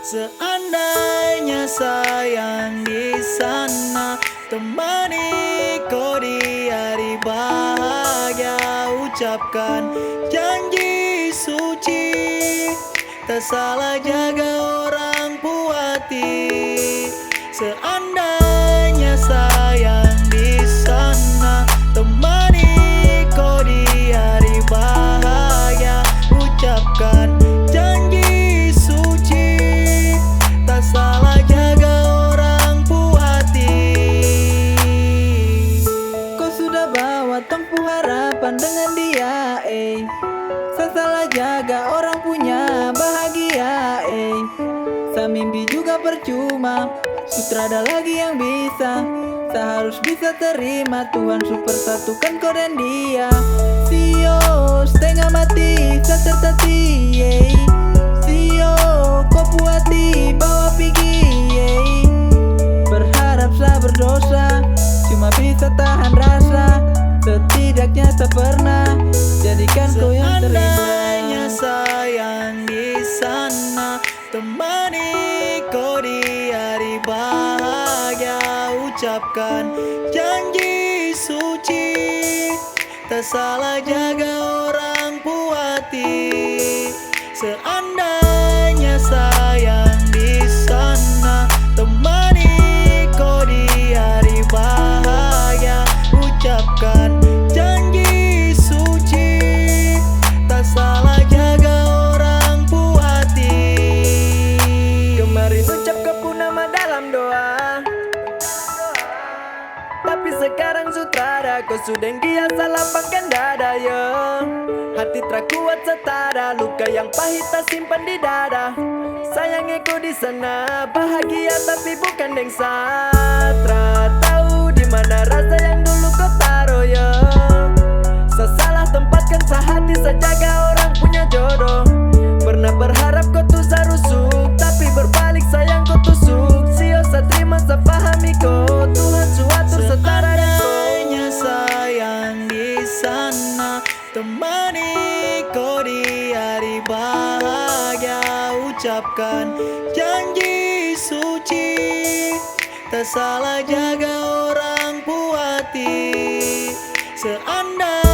Seandainya sayang di sana, temani kau di hari bahagia. Ucapkan janji suci, tak salah jaga orang puati. Seandainya sayang di sana, temani kau di hari bahagia. Ucapkan janji suci, tak salah jaga orang puati. Kau sudah bawa tongpu harapan dengan dia, salah jaga orang punya bahagia, sa mimpi juga percuma, sutrada lagi yang bisa. Sa harus bisa terima, Tuhan super satukan kau dan dia. Sio setengah mati, sa tertati, sio kau puati bawa pergi, berharap sa berdosa, cuma bisa tahan rasa. Setidaknya tak pernah jadikan kau yang Seandainya terindah. sayang di sana, temani kau di hari bahagia. Ucapkan janji suci, tak salah jaga orang puati. Seandainya sayang di sana, temani kau di hari bahagia. Ucapkan janji suci, tak salah jaga orang puati. Kemarin ucap kau nama dalam doa, tapi sekarang sutradara kau sudah biasa lapangkan dada, yo. Hati terkuat setara, luka yang pahit tak simpan di dada. Sayangnya kau di sana bahagia tapi bukan deng satra. Tahu di mana rasa yang dulu kau taruh, yo. Salah tempatkan sehati sejaga orang punya jodoh. Pernah berharap kau tuh sarusuk, tapi berbalik sayang kau tusuk. Sio sa terima sa pahami kau, Tuhan suatu setara dan kau. Seandainya sayang di sana, temani kau di hari bahagia. Ucapkan janji suci, tak salah jaga orang puati. Seandainya